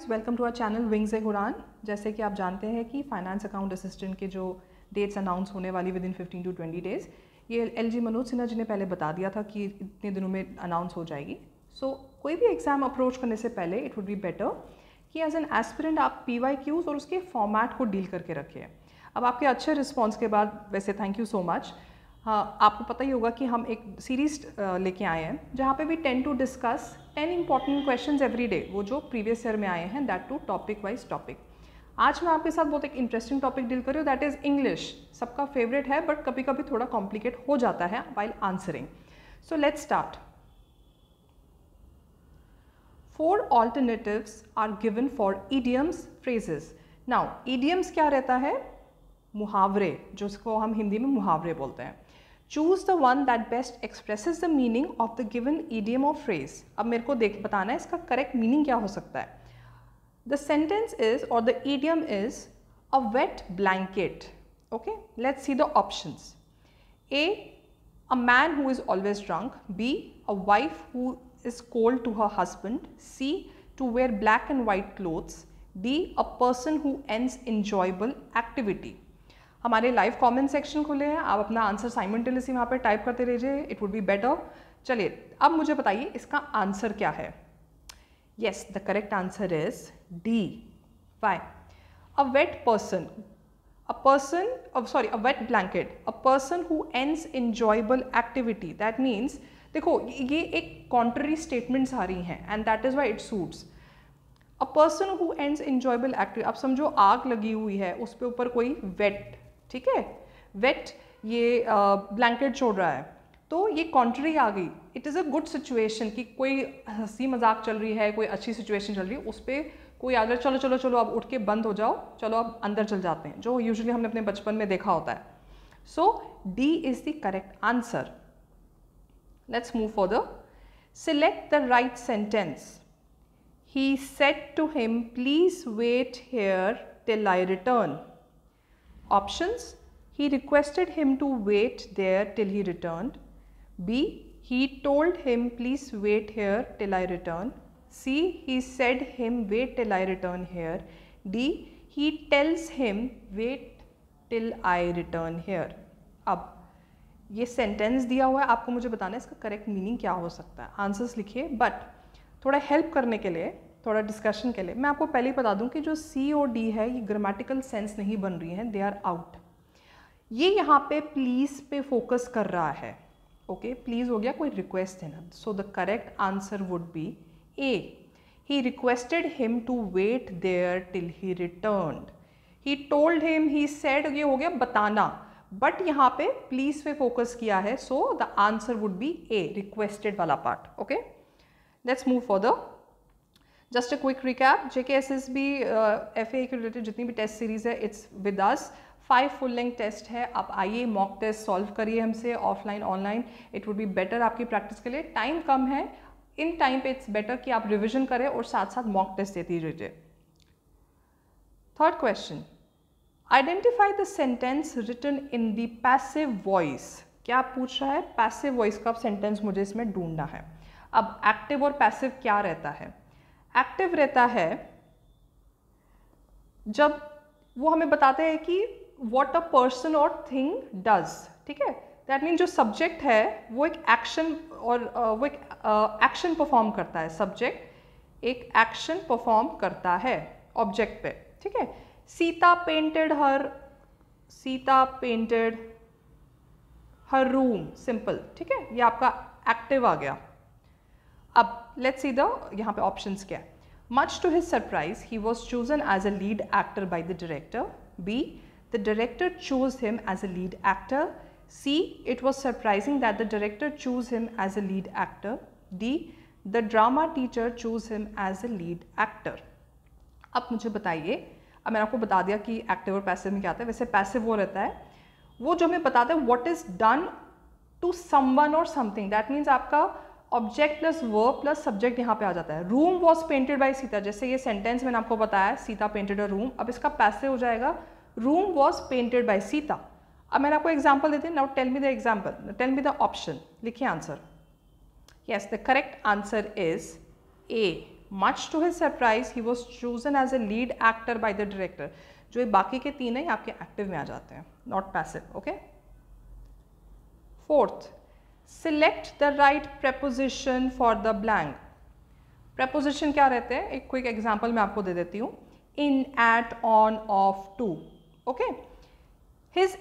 Welcome to our channel wings ए उड़ान। जैसे कि आप जानते हैं कि फाइनेंस अकाउंट असिस्टेंट के जो डेट्स अनाउंस होने वाली विद इन 15 टू 20 डेज़, ये एलजी मनोज सिन्हा जी ने पहले बता दिया था कि इतने दिनों में अनाउंस हो जाएगी। सो कोई भी एग्ज़ाम अप्रोच करने से पहले इट वुड बी बेटर कि एज एन एस्पिरेंट आप PYQs और उसके फॉर्मेट को डील करके रखें। अब आपके अच्छे रिस्पॉन्स के बाद, वैसे थैंक यू सो मच, हाँ आपको पता ही होगा कि हम एक सीरीज लेके आए हैं जहाँ पे भी 10 to discuss 10 important questions every day, वो जो प्रीवियस ईयर में आए हैं, that too topic wise topic. आज मैं आपके साथ बहुत एक इंटरेस्टिंग टॉपिक डील कर रही हूँ, दैट इज़ इंग्लिश। सबका फेवरेट है बट कभी कभी थोड़ा कॉम्प्लिकेट हो जाता है while answering. So let's start. 4 alternatives are given for idioms phrases. Now idioms क्या रहता है? मुहावरे, जिसको हम हिंदी में मुहावरे बोलते हैं। Choose the one that best expresses the meaning of the given idiom or phrase. अब मेरे को बताना है इसका करेक्ट मीनिंग क्या हो सकता है। The sentence is or the idiom is a wet blanket. Okay, let's see the options. A man who is always drunk. B, a wife who is cold to her husband. C, to wear black and white clothes. D, a person who ends enjoyable activity. हमारे live comment section खुले हैं, आप अपना answer simultaneously वहाँ पे type करते रहिए, it would be better. चलिए अब मुझे बताइए इसका आंसर क्या है। Yes, the correct answer is D. Why? A wet person, a wet blanket, a person who ends enjoyable activity. That means, देखो ये एक कॉन्ट्ररी स्टेटमेंट्स आ रही हैं and that is why it suits. A person who ends enjoyable activity, अब समझो आग लगी हुई है, उस पे ऊपर कोई वेट, ठीक है, वेट ये ब्लैंकेट छोड़ रहा है, तो ये कॉन्ट्री आ गई। It is a good situation कि कोई हंसी मजाक चल रही है, कोई अच्छी सिचुएशन चल रही है, उस पर कोई आ जाए, चलो चलो चलो अब उठ के बंद हो जाओ, चलो अब अंदर चल जाते हैं, जो यूजुअली हमने अपने बचपन में देखा होता है। So D is the correct answer. Let's move further. Select the right sentence. He said to him, please wait here till I return. Options: he requested him to wait there till he returned. B, he told him, please wait here till I return. C, he said him, wait till I return here. D, he tells him, wait till I return here. अब ये sentence दिया हुआ है, आपको मुझे बताना है इसका करेक्ट मीनिंग क्या हो सकता है। आंसर्स लिखिए, बट थोड़ा हेल्प करने के लिए, थोड़ा डिस्कशन के लिए मैं आपको पहले ही बता दूं कि जो C और D है ये ग्रामेटिकल सेंस नहीं बन रही हैं, दे आर आउट। ये यहाँ पे प्लीज़ पे फोकस कर रहा है। ओके, प्लीज़ हो गया, कोई रिक्वेस्ट है ना। So the correct answer would be A, he requested him to wait there till he returned. He told him, he said, ये हो गया बताना, बट यहाँ पे प्लीज़ पे फोकस किया है, so the answer would be A, requested वाला part. Okay, let's move further. Just a quick recap, JKSSB FA के रिलेटेड जितनी भी टेस्ट सीरीज है, it's with us. 5 full length test है। आप आइए, मॉक टेस्ट सॉल्व करिए हमसे, offline online, it would be better आपकी प्रैक्टिस के लिए। टाइम कम है, इन टाइम पे इट्स बेटर कि आप रिविजन करें और साथ साथ मॉक टेस्ट देती रहिए। Third question, identify the sentence written in the passive voice. क्या पूछ रहा है? पैसिव वॉइस का सेंटेंस मुझे इसमें ढूंढना है। अब एक्टिव और पैसिव क्या रहता है? एक्टिव रहता है जब वो हमें बताते हैं कि व्हाट अ पर्सन और थिंग डज, ठीक है। दैट मीन जो सब्जेक्ट है वो एक एक्शन और वो एक एक्शन परफॉर्म करता है। सब्जेक्ट एक एक्शन परफॉर्म करता है ऑब्जेक्ट पे, ठीक है। सीता पेंटेड हर रूम, सिंपल, ठीक है, ये आपका एक्टिव आ गया। अब लेट्स सी द यहाँ पे ऑप्शंस क्या है। Much to his surprise, he was chosen as a lead actor by the director. B, the director chose him as a lead actor. C, it was surprising that the director chose him as a lead actor. D, the drama teacher chose him as a lead actor. अब मुझे बताइए, अब मैंने आपको बता दिया कि active और पैसिव में क्या आता है। वैसे पैसिव वो रहता है, वो जो हमें बताता है what is done to someone or something. That means आपका object plus verb plus subject यहाँ पे आ जाता है। Room was painted by Sita, जैसे ये सेंटेंस मैंने आपको बताया, सीता पेंटेड अ रूम। अब इसका पैसिव हो जाएगा room was painted by Sita. अब मैंने आपको एग्जांपल देती हूँ। Now tell me the example, tell me the option, लिखिए answer. Yes, the correct answer is A, much to his surprise he was chosen as a lead actor by the director. जो ये बाकी के 3 हैं ये आपके एक्टिव में आ जाते हैं, not passive. Okay, fourth, select the right preposition for the blank. preposition क्या रहते हैं, एक क्विक एग्जाम्पल मैं आपको दे देती हूँ, in, at, on, of, to. Okay, his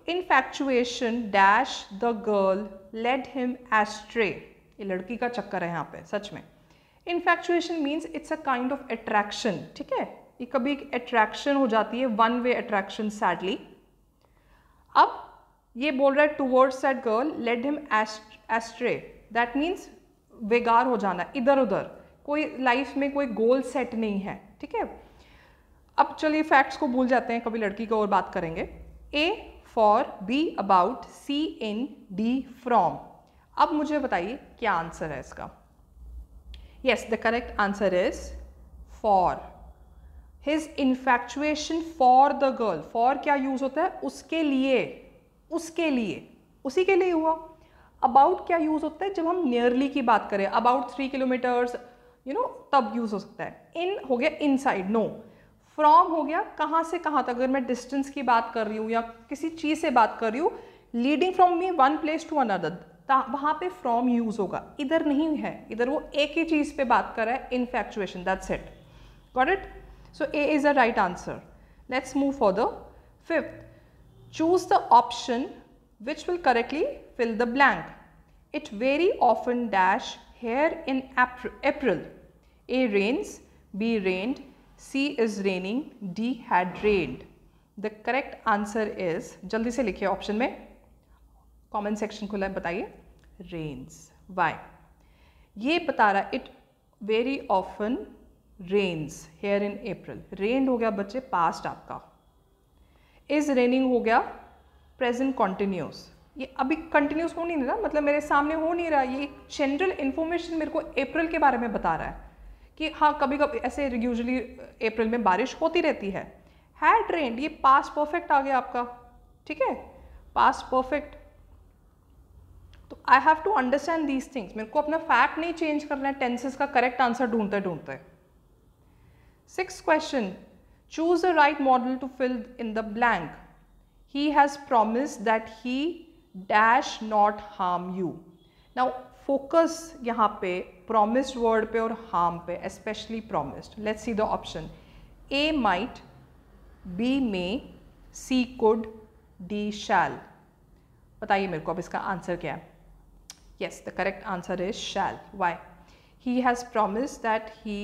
infatuation dash the girl led him astray। ये लड़की का चक्कर है यहाँ पे सच में। infatuation means it's a kind of attraction, ठीक है, ये कभी एक attraction हो जाती है, one way attraction sadly। अब ये बोल रहा है towards that girl led him astray, that means बेगार हो जाना, इधर उधर, कोई लाइफ में कोई गोल सेट नहीं है, ठीक है। अब चलिए फैक्ट्स को भूल जाते हैं, कभी लड़की को और बात करेंगे। A for, B about, C in, D from। अब मुझे बताइए क्या आंसर है इसका। Yes, the correct answer is for। His infatuation for the girl, for क्या यूज होता है, उसके लिए, उसके लिए, उसी के लिए हुआ। About क्या यूज होता है जब हम नियरली की बात करें, about 3 किलोमीटर्स, तब यूज हो सकता है। इन हो गया इनसाइड, नो। फ्रॉम हो गया कहाँ से कहाँ तक, अगर मैं डिस्टेंस की बात कर रही हूँ या किसी चीज़ से बात कर रही हूँ, leading from me one place to another, वहाँ पे फ्रॉम यूज होगा, इधर नहीं है, इधर वो एक ही चीज़ पे बात कर रहा है, infatuation, that's it. Got it? So A is the right answer. Let's move for the fifth. Choose the option which will correctly fill the blank. It very often dash here in April. A rains, B rained, C is raining, D had rained। The correct answer is, जल्दी से लिखिए option में, comment section खुला है, बताइए, rains। Why? ये बता रहा है it very often rains here in April। rained हो गया बच्चे पास्ट आपका, is raining हो गया प्रेजेंट कॉन्टिन्यूस। ये अभी कंटिन्यूस हो नहीं रहा, मतलब मेरे सामने हो नहीं रहा, ये एक जनरल इंफॉर्मेशन मेरे को अप्रैल के बारे में बता रहा है कि हाँ कभी कभी ऐसे यूजुअली अप्रैल में बारिश होती रहती है। हैड रेन्ड, ये पास्ट परफेक्ट आ गया आपका, ठीक है, पास्ट परफेक्ट। तो I have to understand these things, मेरे को अपना फैक्ट नहीं चेंज करना है टेंसेस का करेक्ट आंसर ढूंढते ढूंढते। 6th question, choose the right modal to fill in the blank. He has promised that he dash not harm you. Now focus यहाँ पे promised वर्ड पे और harm पे, especially promised। let's see the option। A might, B may, C could, D shall। बताइए मेरे को अब इसका आंसर क्या है। yes, the correct answer is shall। why? he has promised that he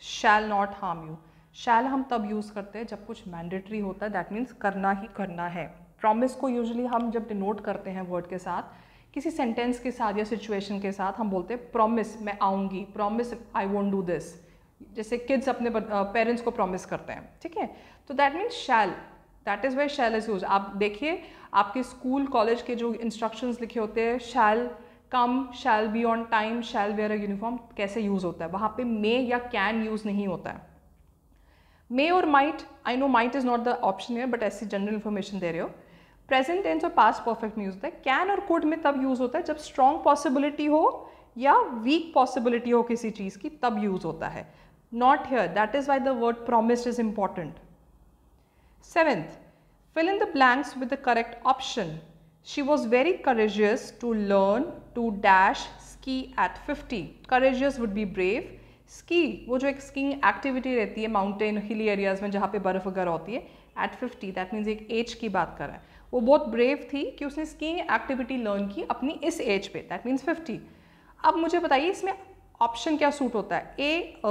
shall not harm you। shall हम तब use करते हैं जब कुछ मैंडेटरी होता है, that means करना ही करना है। promise को यूजुअली हम जब डिनोट करते हैं वर्ड के साथ, किसी सेंटेंस के साथ या सिचुएशन के साथ, हम बोलते हैं प्रॉमिस मैं आऊँगी, promise I won't do this, जैसे किड्स अपने पेरेंट्स को प्रॉमिस करते हैं, ठीक है। तो that means shall, that is why shall is use. आप देखिए आपके स्कूल कॉलेज के जो इंस्ट्रक्शंस लिखे होते हैं, shall come, shall be on time, shall wear a uniform, कैसे यूज़ होता है, वहाँ पे मे या कैन यूज़ नहीं होता है। मे और might, I know might is not the option है, बट ऐसी जनरल इन्फॉर्मेशन दे रहे हो। प्रेजेंट टेंस और पास्ट परफेक्ट में यूज होता है। कैन और कुड में तब यूज होता है जब स्ट्रॉन्ग पॉसिबिलिटी हो या वीक पॉसिबिलिटी हो किसी चीज की, तब यूज होता है, not here. That is why the word promised is important. 7th, fill in the blanks with the correct option। she was very courageous to learn to dash ski at 50। courageous would be brave। ski वो जो एक skiing activity रहती है mountain hilly areas में जहाँ पे बर्फ वगैरह होती है, at 50 दैट मीन्स एक एज की बात कर रहा है। वो बहुत ब्रेव थी कि उसने स्कीइंग एक्टिविटी लर्न की अपनी इस एज पे, दैट मीन्स 50। अब मुझे बताइए इसमें ऑप्शन क्या सूट होता है, A a,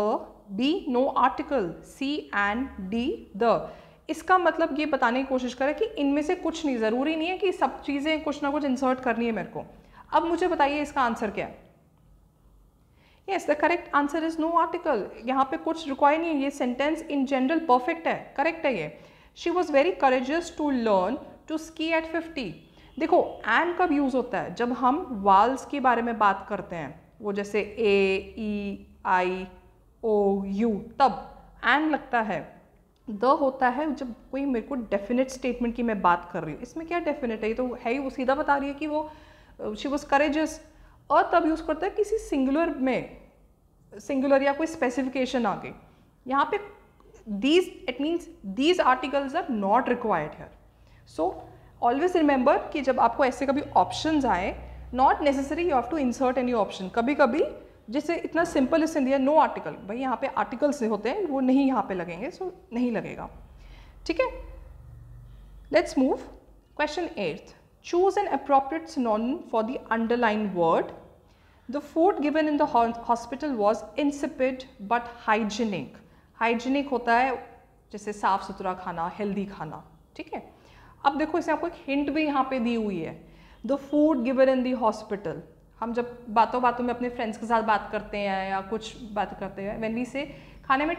B no article, C an, D the. इसका मतलब ये बताने की कोशिश करें कि इनमें से कुछ नहीं, ज़रूरी नहीं है कि सब चीज़ें कुछ ना कुछ इंसर्ट करनी है मेरे को। अब मुझे बताइए इसका आंसर क्या है। Yes, the correct answer is no article. यहाँ पे कुछ रिक्वायर नहीं है, ये सेंटेंस इन जनरल परफेक्ट है, करेक्ट है ये। She was very courageous to learn to ski at 50। देखो एंड कब यूज होता है, जब हम वाल्स के बारे में बात करते हैं, वो जैसे ए, ई, आई, ओ, यू, तब एंड लगता है। द होता है जब कोई मेरे को डेफिनेट स्टेटमेंट की मैं बात कर रही हूँ। इसमें क्या डेफिनेट है, ये तो है ही, वो सीधा बता रही है कि वो शी वॉज करेजियस। और तब यूज करता है किसी सिंगुलर में, सिंगुलर या कोई स्पेसिफिकेशन आ गई यहाँ पे, these it means these articles are not required here. So always remember कि जब आपको ऐसे कभी options आए, not necessary you have to insert any option. कभी कभी जैसे इतना सिंपल इससे दिया नो आर्टिकल, भाई यहाँ पे आर्टिकल्स होते हैं वो नहीं यहाँ पे लगेंगे, सो नहीं लगेगा, ठीक है. Let's move. Question 8. Choose an appropriate synonym for the underline word. The food given in the hospital was insipid but hygienic. Hygienic होता है जैसे साफ सुथरा खाना, हेल्दी खाना, ठीक है. अब देखो इसे आपको एक हिंट भी यहाँ पे दी हुई है. The food given in the hospital. हम जब बातों बातों में अपने फ्रेंड्स के साथ बात करते हैं या कुछ बात करते हैं, व्हेन वी से खाने में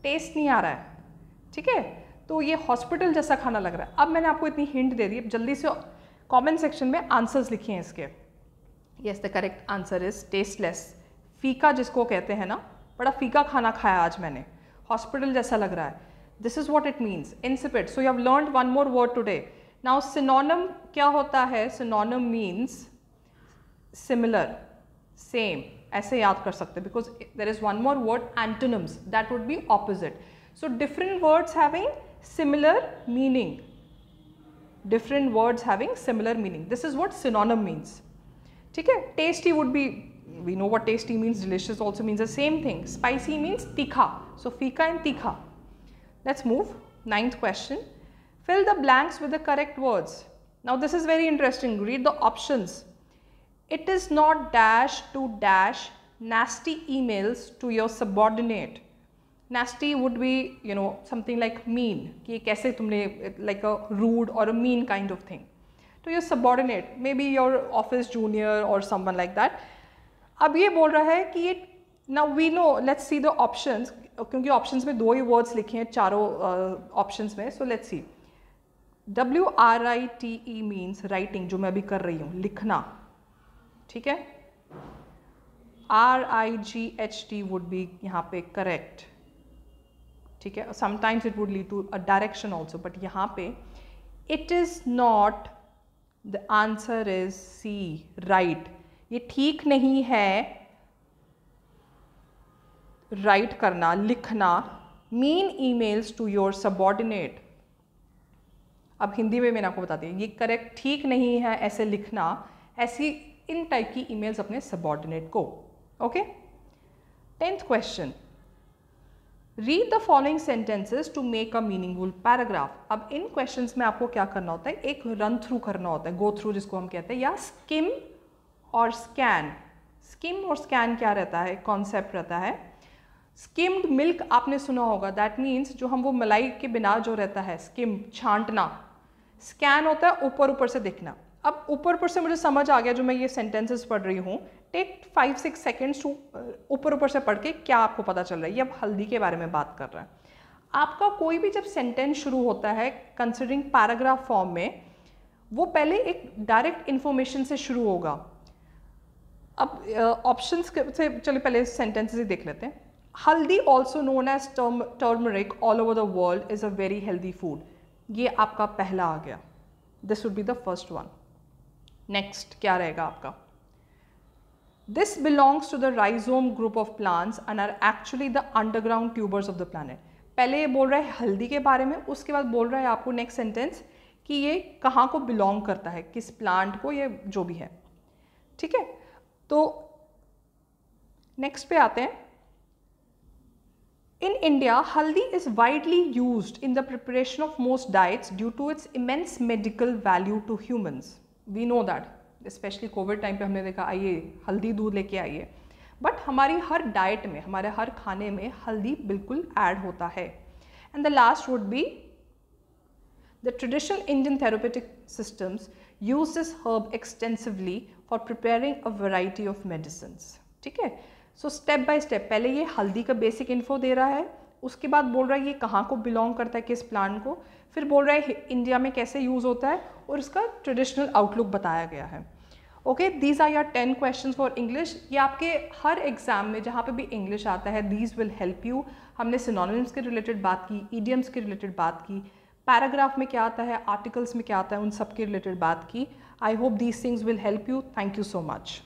टेस्ट नहीं आ रहा है, ठीक है, तो ये हॉस्पिटल जैसा खाना लग रहा है. अब मैंने आपको इतनी हिंट दे दी, अब जल्दी से कमेंट सेक्शन में आंसर्स लिखिए इसके. Yes, the correct answer is tasteless. फीका जिसको कहते हैं ना, बड़ा फीका खाना खाया आज मैंने, हॉस्पिटल जैसा लग रहा है. This is what it means, insipid. So you have learned one more word today. Now synonym क्या होता है? सिनोनिम मीन्स सिमिलर, सेम, ऐसे याद कर सकते हैं, because there is one more word antonyms, that would be opposite. So different words having similar meaning, different words having similar meaning, this is what synonym means, ठीक है. Tasty would be, we know what tasty means, delicious also means the same thing. Spicy means tikha, so fika and tikha. Let's move. 9th question. Fill the blanks with the correct words. Now this is very interesting. Read the options. It is not dash to dash nasty emails to your subordinate. Nasty would be, you know, something like mean, कि कैसे तुमने, like a rude or a mean kind of thing. To your subordinate, maybe your office junior or someone like that. अब ये बोल रहा है कि ये, now we know, let's see the options, क्योंकि ऑप्शंस में 2 ही वर्ड्स लिखे हैं चारों ऑप्शंस में. So let's see. WRITE means writing, जो मैं अभी कर रही हूँ, लिखना, ठीक है. RIGHT वुड बी यहाँ पे करेक्ट, ठीक है. Sometimes it would lead to a direction also, but यहाँ पे it is not, the answer is C, right. ये ठीक नहीं है राइट करना, लिखना, mean emails to your subordinate. अब हिंदी में मैंने आपको बता दिया, ये करेक्ट, ठीक नहीं है ऐसे लिखना, ऐसी इन टाइप की ईमेल्स अपने सबॉर्डिनेट को. Okay. 10th question. Read the following sentences to make a meaningful paragraph. अब इन क्वेश्चंस में आपको क्या करना होता है? एक रन थ्रू करना होता है, गो थ्रू जिसको हम कहते हैं, या स्किम और स्कैन. स्किम और स्कैन क्या रहता है? कॉन्सेप्ट रहता है. स्किम्ड मिल्क आपने सुना होगा, दैट मीन्स जो हम वो मलाई के बिना जो रहता है, स्किम, छांटना. स्कैन होता है ऊपर ऊपर से देखना. अब ऊपर ऊपर से मुझे समझ आ गया जो मैं ये सेंटेंसेस पढ़ रही हूँ. टेक 5-6 सेकेंड्स टू ऊपर ऊपर से पढ़ के क्या आपको पता चल रहा है. ये अब हल्दी के बारे में बात कर रहा है. आपका कोई भी जब सेंटेंस शुरू होता है कंसिडरिंग पैराग्राफ फॉर्म में, वो पहले एक डायरेक्ट इन्फॉर्मेशन से शुरू होगा. अब ऑप्शंस से चलिए पहले सेंटेंसेस ही देख लेते हैं. Haldi also known as turmeric all over the world is a very healthy food. ये आपका पहला आ गया, this would be the first one. Next क्या रहेगा आपका? This belongs to the rhizome group of plants and are actually the underground tubers of the plant. पहले ये बोल रहा है हल्दी के बारे में, उसके बाद बोल रहा है आपको नेक्स्ट सेंटेंस कि ये कहाँ को बिलोंग करता है, किस प्लांट को, ये जो भी है, ठीक है. तो नेक्स्ट पे आते हैं. In India haldi is widely used in the preparation of most diets due to its immense medical value to humans. We know that, specially COVID time पे हमने देखा, आइए हल्दी दूध लेके आइए, बट हमारी हर डाइट में, हमारे हर खाने में हल्दी बिल्कुल ऐड होता है. And the last would be the traditional Indian therapeutic systems use this herb extensively for preparing a variety of medicines. ठीक है. सो स्टेप बाय स्टेप पहले ये हल्दी का बेसिक इन्फो दे रहा है, उसके बाद बोल रहा है ये कहाँ को बिलोंग करता है, किस प्लांट को, फिर बोल रहा है इंडिया में कैसे यूज़ होता है, और इसका ट्रेडिशनल आउटलुक बताया गया है. Okay, these are your 10 questions for English. ये आपके हर एग्जाम में जहाँ पे भी इंग्लिश आता है, दीज विल हेल्प यू. हमने सिनोनिम्स के रिलेटेड बात की, ईडियम्स के रिलेटेड बात की, पैराग्राफ में क्या आता है, आर्टिकल्स में क्या आता है, उन सब के रिलेटेड बात की. I hope these things will help you. Thank you so much.